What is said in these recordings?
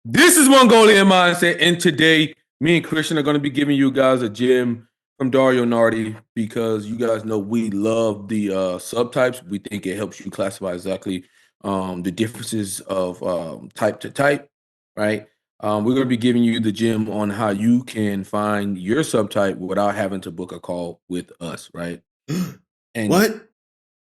This is Mongolian Mindset, and today me and Christian are going to be giving you guys a gem from Dario Nardi because you guys know we love the subtypes. We think it helps you classify exactly the differences of type to type, right? We're going to be giving you the gem on how you can find your subtype without having to book a call with us, right? And What?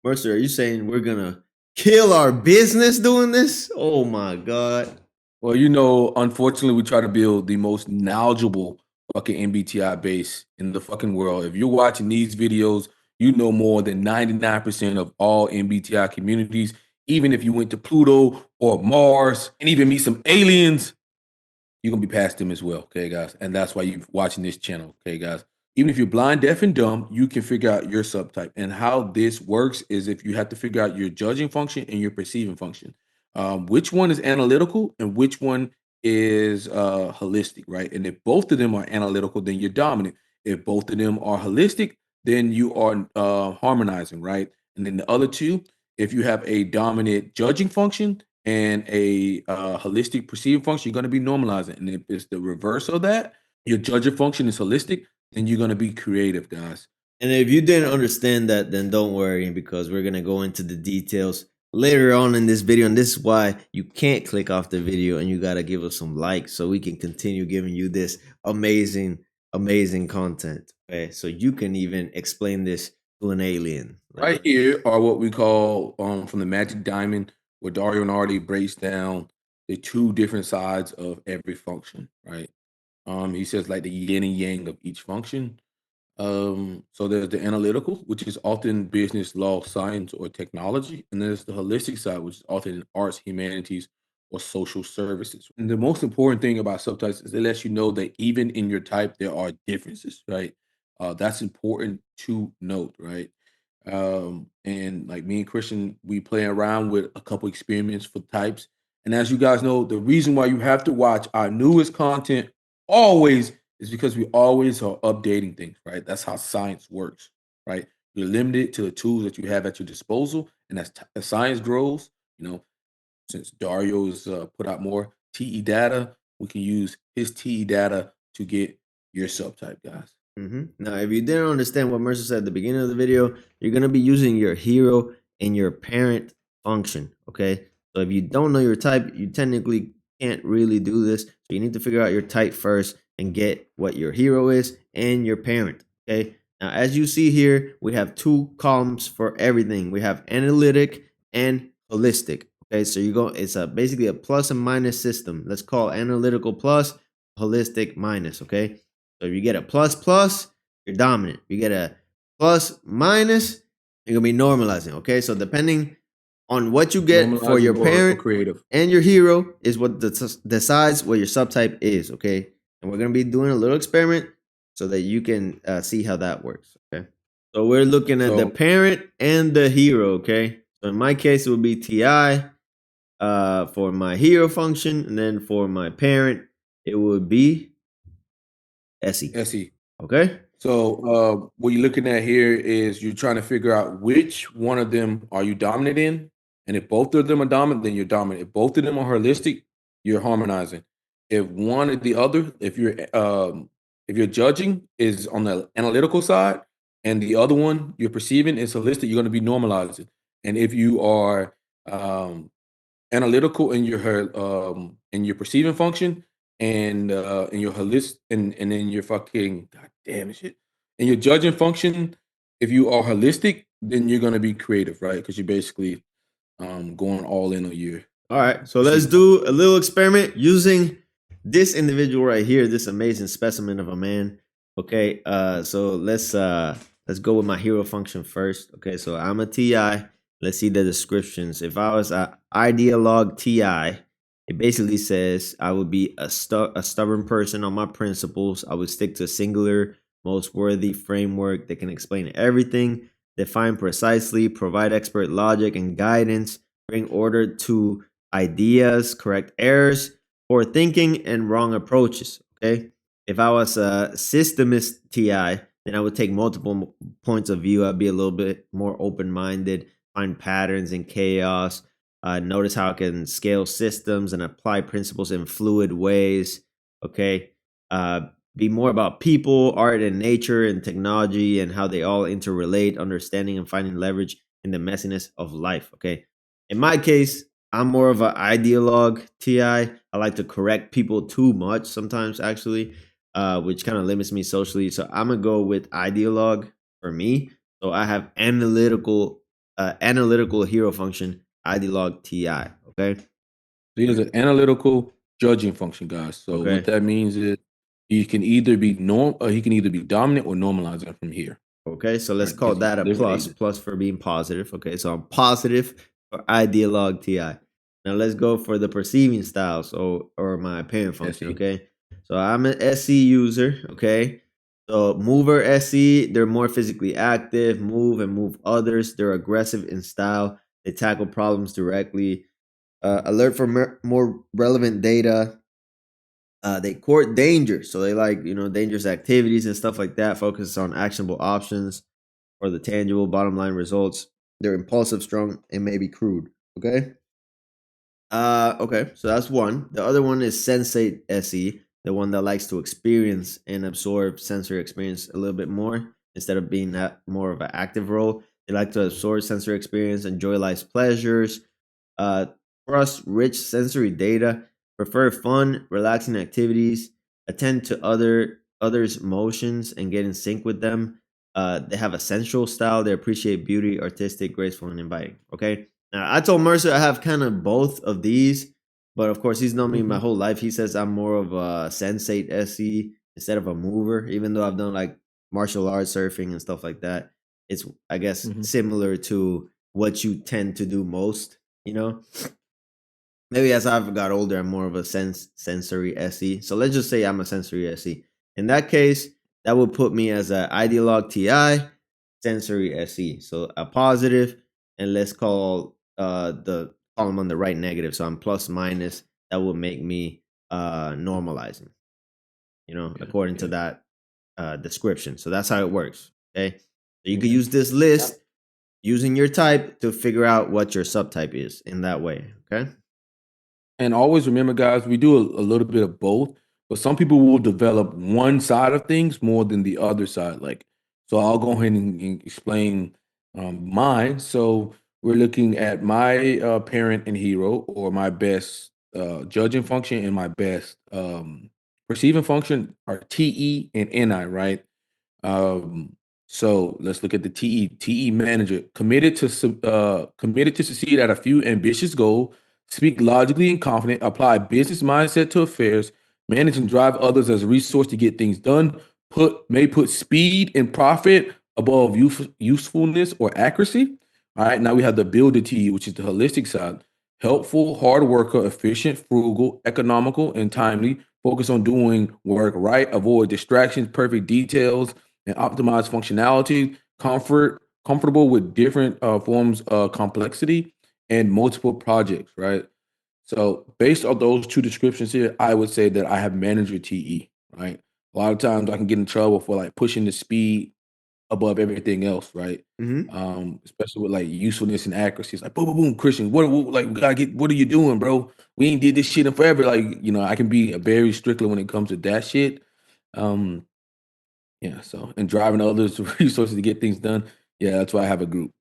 Mercer, are you saying we're gonna kill our business doing this? Oh my god. well, unfortunately, we try to build the most knowledgeable fucking MBTI base in the fucking world. If you're watching these videos, you know more than 99% of all MBTI communities. Even if you went to Pluto or Mars and even meet some aliens, you're gonna be past them as well, okay, guys? And that's why you're watching this channel, okay, guys? Even if you're blind, deaf, and dumb, you can figure out your subtype. And how this works is if you have to figure out your judging function and your perceiving function. Which one is analytical and which one is holistic, right? And if both of them are analytical, then you're dominant. If both of them are holistic, then you are harmonizing, right? And then the other two, if you have a dominant judging function and a holistic perceiving function, you're going to be normalizing. And if it's the reverse of that, your judging function is holistic, then you're going to be creative, guys. And if you didn't understand that, then don't worry because we're gonna go into the details later on in this video. And this is why you can't click off the video and you gotta give us some likes so we can continue giving you this amazing, amazing content. Okay. So you can even explain this to an alien. Right here are what we call from the Magic Diamond, where Dario Nardi breaks down the two different sides of every function, right? He says like the yin and yang of each function. So there's the analytical, which is often business, law, science, or technology, and there's the holistic side, which is often in arts, humanities, or social services. And the most important thing about subtypes is it lets you know that even in your type, there are differences, right? That's important to note, right? And like me and Christian, we play around with a couple experiments for types. And as you guys know, the reason why you have to watch our newest content always is because we always are updating things, right? That's how science works, right? You're limited to the tools that you have at your disposal, and as science grows, you know, since Dario's put out more TE data, we can use his TE data to get your subtype, guys. Now, if you didn't understand what Mercer said at the beginning of the video, you're going to be using your hero and your parent function. Okay. So if you don't know your type, you technically can't really do this. So you need to figure out your type first and get what your hero is and your parent. Okay. Now, as you see here, we have two columns for everything. We have analytic and holistic. Okay. So it's basically a plus and minus system. Let's call analytical plus, holistic minus. Okay. So if you get a plus plus, you're dominant. You get a plus minus, you're gonna be normalizing. Okay, so depending on what you get for Normalizing your or parent creative. and your hero is what decides what your subtype is. Okay, and we're gonna be doing a little experiment so that you can see how that works. Okay, so we're looking at the So parent and the hero. Okay, so in my case it would be Ti for my hero function, and then for my parent it would be Se. SE. Okay. So what you're looking at here is you're trying to figure out which one of them are you dominant in, and if both of them are dominant, then you're dominant. If both of them are holistic, you're harmonizing. If one or the other, if your judging is on the analytical side, and the other one you're perceiving is holistic, you're going to be normalizing. And if you are um, analytical in your perceiving function and in your holistic and in your fucking god damn it shit in your judging function, if you are holistic, then you're gonna be creative, right? Because you're basically going all in on your All right, so let's perceiving function. do a little experiment using this individual right here, this amazing specimen of a man. Okay, so let's go with my hero function first. Okay, so I'm a TI. Let's see the descriptions. If I was a ideologue TI, it basically says I would be a stubborn person on my principles. I would stick to a singular, most worthy framework that can explain everything, define precisely, provide expert logic and guidance, bring order to ideas, correct errors, or thinking and wrong approaches. Okay. If I was a systemist TI, then I would take multiple points of view. I'd be a little bit more open minded, find patterns in chaos, Notice how I can scale systems and apply principles in fluid ways. Okay. Be more about people, art, and nature, and technology, and how they all interrelate, understanding and finding leverage in the messiness of life. Okay. In my case, I'm more of an ideologue TI. I like to correct people too much sometimes, actually, which kind of limits me socially. So I'm gonna go with ideologue for me. So I have analytical hero function ideologue TI. Okay. There's an analytical judging function, guys. So what Okay. that means is he can either be dominant or normalizing from here, Okay, so let's right? call Because he's that a different plus, ages. plus for being positive. Okay, so I'm positive for ideologue TI. Now let's go for the perceiving style, so or my parent function. SE. Okay, so I'm an SE user. Okay, so mover SE, they're more physically active, move and move others. They're aggressive in style. They tackle problems directly. Alert for more relevant data. They court danger, so they like dangerous activities and stuff like that. Focus on actionable options or the tangible bottom line results. They're impulsive, strong, and maybe crude. Okay. Okay. So that's one. The other one is sensate SE, the one that likes to experience and absorb sensory experience a little bit more instead of being that more of an active role. They like to absorb sensory experience, enjoy life's pleasures, uh, trust rich sensory data, prefer fun, relaxing activities, attend to others' motions and get in sync with them. They have a sensual style. They appreciate beauty, artistic, graceful, and inviting. Okay. Now, I told Mercer I have kind of both of these, but of course he's known me my Mhm, whole life. He says I'm more of a sensate SE instead of a mover, even though I've done like martial arts, surfing, and stuff like that. It's I guess mhm. similar to what you tend to do most, you know. Maybe as I've got older, I'm more of a sensory SE. So let's just say I'm a sensory SE. In that case, that would put me as a ideologue TI, sensory SE. So a positive, and let's call the column on the right negative. So I'm plus minus. That would make me normalizing. Okay, According to okay. that description. So that's how it works. Okay. So you could Okay. use this list using your type to figure out what your subtype is in that way. Okay. And always remember, guys, we do a little bit of both, but some people will develop one side of things more than the other side. Like, so I'll go ahead and explain mine. So we're looking at my parent and hero, or my best judging function and my best perceiving function are TE and NI, right? Um, so let's look at the TE. TE manager committed to succeed at a few ambitious goals, speak logically and confident, apply business mindset to affairs, manage and drive others as a resource to get things done. Put speed and profit above usefulness or accuracy. All right, now we have the builder TE, which is the holistic side. Helpful, hard worker, efficient, frugal, economical, and timely. Focus on doing work right. Avoid distractions, perfect details, and optimize functionality, comfortable with different forms of complexity and multiple projects, right? So based on those two descriptions here, I would say that I have manager TE, right? A lot of times I can get in trouble for like pushing the speed above everything else, right? Mm-hmm. Especially with like usefulness and accuracy. It's like boom, boom, boom, Christian. Like we gotta get? What are you doing, bro? We ain't did this shit in forever. Like I can be a very strictly when it comes to that shit. Um, yeah, so and driving others to resources to get things done. Yeah, that's why I have a group.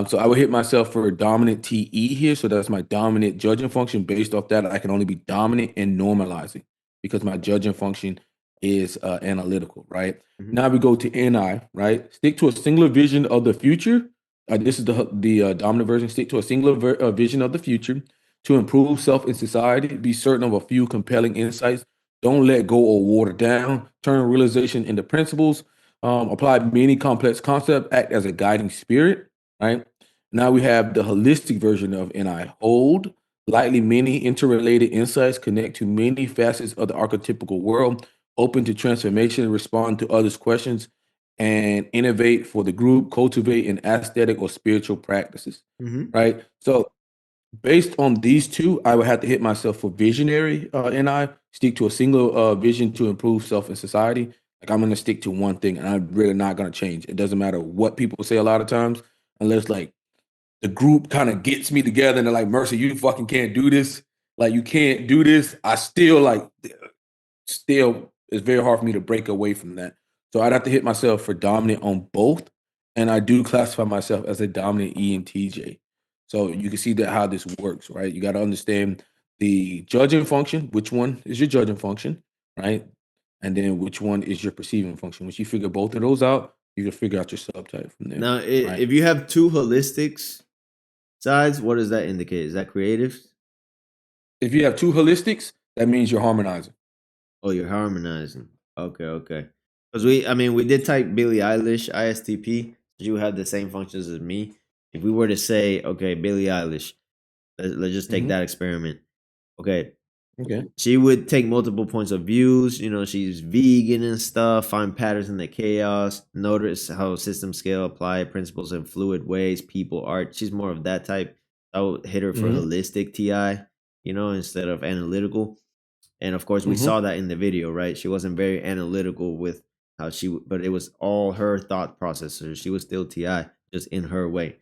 So I would hit myself for a dominant TE here. So that's my dominant judging function. Based off that, I can only be dominant and normalizing because my judging function is analytical, right? Mm-hmm. Now we go to NI, right? Stick to a singular vision of the future. This is the dominant version. Stick to a singular vision of the future to improve self and society. Be certain of a few compelling insights. Don't let go or water down. Turn realization into principles. Apply many complex concepts. Act as a guiding spirit. Right now we have the holistic version of NI. Hold lightly many interrelated insights. Connect to many facets of the archetypical world. Open to transformation. Respond to others' questions, and innovate for the group. Cultivate in aesthetic or spiritual practices. Mm-hmm. Right. So based on these two, I would have to hit myself for visionary, and I stick to a single vision to improve self and society. Like I'm gonna stick to one thing, and I'm really not gonna change. It doesn't matter what people say a lot of times, unless like the group kind of gets me together and they're like, Mercer, you fucking can't do this. Like, you can't do this. I still like, still, it's very hard for me to break away from that. So I'd have to hit myself for dominant on both. And I do classify myself as a dominant ENTJ. So you can see that how this works, right? You got to understand the judging function, which one is your judging function, right? And then which one is your perceiving function. Once you figure both of those out, you can figure out your subtype from there, Now, right? if you have two holistics sides, what does that indicate? Is that creative? If you have two holistics, that means you're harmonizing. Oh, you're harmonizing. Okay, okay. Because we did type Billie Eilish ISTP. You have the same functions as me. If we were to say, okay, Billie Eilish, let's just take Hmm. that experiment. Okay, Okay. she would take multiple points of views. She's vegan and stuff. Find patterns in the chaos. Notice how system scale apply principles in fluid ways. People, art. She's more of that type. I would hit her for Hmm. holistic TI. Instead of analytical. And of course, we Hmm. saw that in the video, right? She wasn't very analytical with how but it was all her thought processor. She was still TI, just in her way.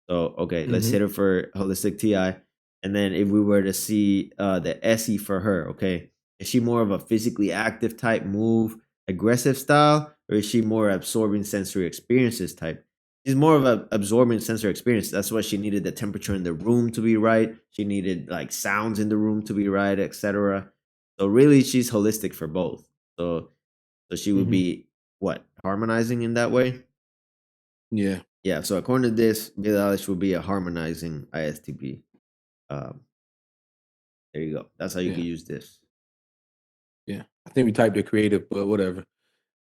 So, okay, let's Hmm. hit her for holistic TI. And then if we were to see the SE for her, okay, is she more of a physically active type, move, aggressive style, or is she more absorbing sensory experiences type? She's more of a absorbing sensory experience. That's why she needed the temperature in the room to be right. She needed like sounds in the room to be right, etc. So really, she's holistic for both. So she would Hmm. be what, harmonizing in that way? Yeah. Yeah. So according to this, Billie Eilish would be a harmonizing ISTP. Um, there you go. That's how you can Yeah. use this. Yeah. I think we typed it creative, but whatever.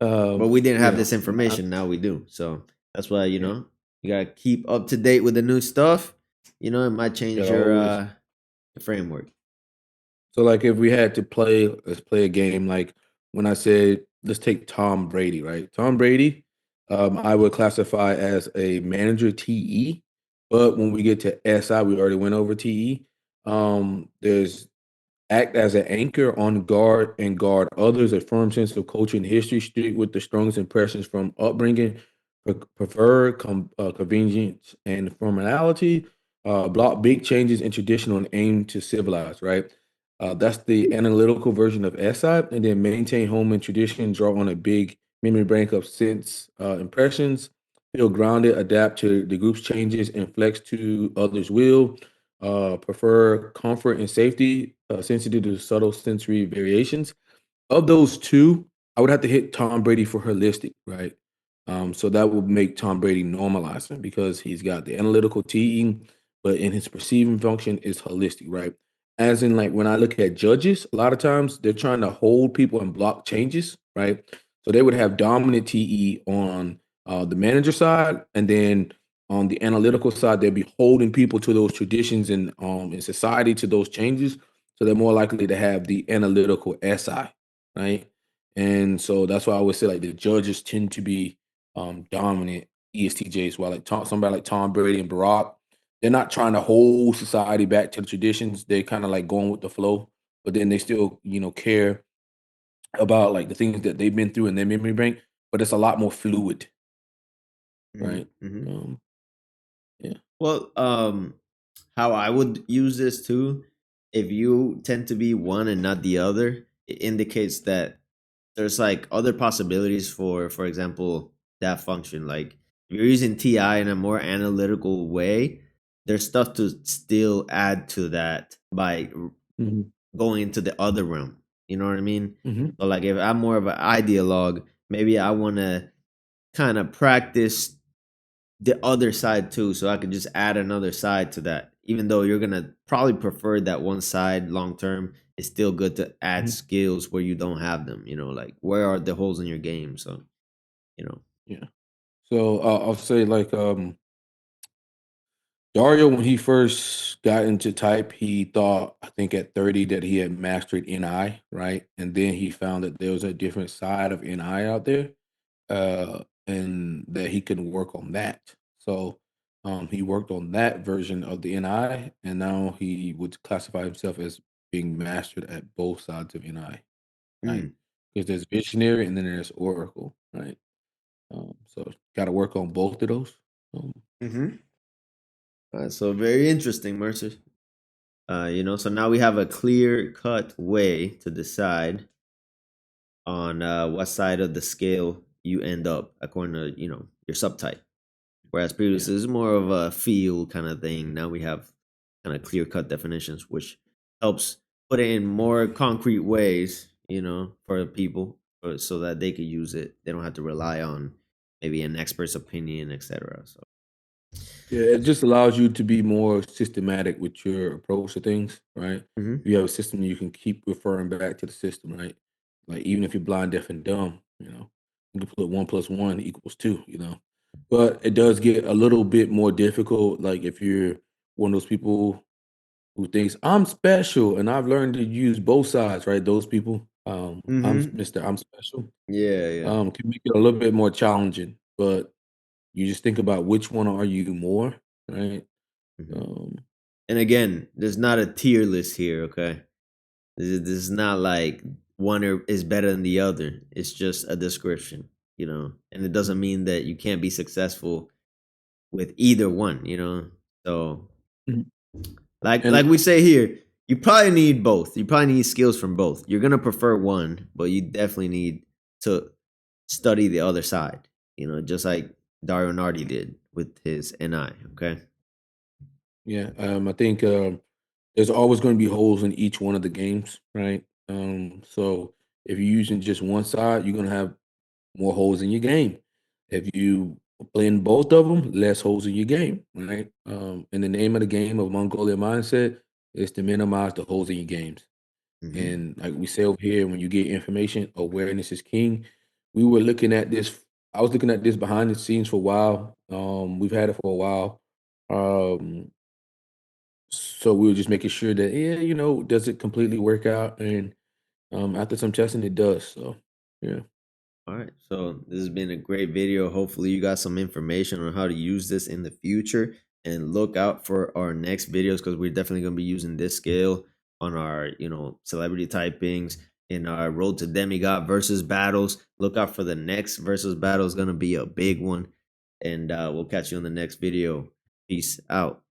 But we didn't have Yeah. this information. Now we do. So that's why Yeah. you gotta keep up to date with the new stuff. It might change Yeah. your Always. framework. So, like, if we had to play, let's play a game. Like when I said, let's take Tom Brady, right? Tom Brady, I would classify as a manager TE, but when we get to SI, we already went over TE. There's act as an anchor on guard and guard others, a firm sense of culture and history, street with the strongest impressions from upbringing, prefer convenience and formality, block big changes in traditional and aim to civilize, right? That's the analytical version of SI, and then maintain home and tradition, draw on a big memory bank of sense impressions, feel grounded, adapt to the group's changes, and flex to others' will, prefer comfort and safety, sensitive to subtle sensory variations. Of those two, I would have to hit Tom Brady for holistic, right? So that would make Tom Brady normalizing because he's got the analytical TE, but in his perceiving function is holistic, right? As in, like when I look at judges, a lot of times they're trying to hold people and block changes, right? So they would have dominant TE on the manager side, and then on the analytical side, they'll be holding people to those traditions and in society to those changes. So they're more likely to have the analytical SI, right? And so that's why I would say like the judges tend to be dominant ESTJs, while like somebody like Tom Brady and Barack, they're not trying to hold society back to the traditions. They're kind of like going with the flow, but then they still, care about like the things that they've been through in their memory bank, but it's a lot more fluid, right? Mm-hmm. Um, yeah. Well, how I would use this too, if you tend to be one and not the other, it indicates that there's like other possibilities for example, that function. Like if you're using TI in a more analytical way, there's stuff to still add to that by Hmm. going into the other realm. You know what I mean? Hmm. So like if I'm more of an ideologue, maybe I want to kind of practice the other side too, so I could just add another side to that. Even though you're gonna probably prefer that one side long term, it's still good to add Hmm. skills where you don't have them. Like where are the holes in your game? So you know. Yeah. So I'll say like Dario, when he first got into type, he thought, I think at 30, that he had mastered NI, right? And then he found that there was a different side of NI out there, and that he could work on that. So he worked on that version of the NI, and now he would classify himself as being mastered at both sides of NI, right? Mm. Because there's visionary and then there's oracle, right? So got to work on both of those. Um, Hmm. So very interesting, Mercer. So now we have a clear cut way to decide on what side of the scale you end up according to your subtype. Whereas Yeah. previously it was more of a feel kind of thing. Now we have kind of clear cut definitions, which helps put it in more concrete ways, for people, so that they could use it. They don't have to rely on maybe an expert's opinion, etc. So. Yeah, it just allows you to be more systematic with your approach to things, right? Hmm. You have a system, you can keep referring back to the system, right? Like even if you're blind, deaf, and dumb, you can put 1 plus 1 equals 2, But it does get a little bit more difficult, like if you're one of those people who thinks I'm special, and I've learned to use both sides, right? Those people, I'm Hmm. Mr. I'm special, Yeah, yeah. can make it a little bit more challenging, but you just think about which one are you more, right? Hmm. Um, And again, there's not a tier list here, okay? This is not like one is better than the other. It's just a description, and it doesn't mean that you can't be successful with either one, So, Mhm. like and we say here, you probably need both. You probably need skills from both. You're gonna prefer one, but you definitely need to study the other side. Just like Dario Nardi did with his NI. Okay. yeah, I think there's always going to be holes in each one of the games, right? So if you're using just one side, you're going to have more holes in your game. If you blend both of them, less holes in your game, right? And the name of the game of Mongolian mindset is to minimize the holes in your games. Hmm. And like we say over here, when you get information, awareness is king. We were looking at this. I was looking at this behind the scenes for a while. We've had it for a while. Um, so we were just making sure that, yeah, does it completely work out? And after some testing, it does. So, yeah. All right. So this has been a great video. Hopefully you got some information on how to use this in the future, and look out for our next videos, because we're definitely going to be using this scale on our, celebrity typings in our road to demigod versus battles. Look out for the next versus battle. Is going to be a big one, and we'll catch you on the next video. Peace out.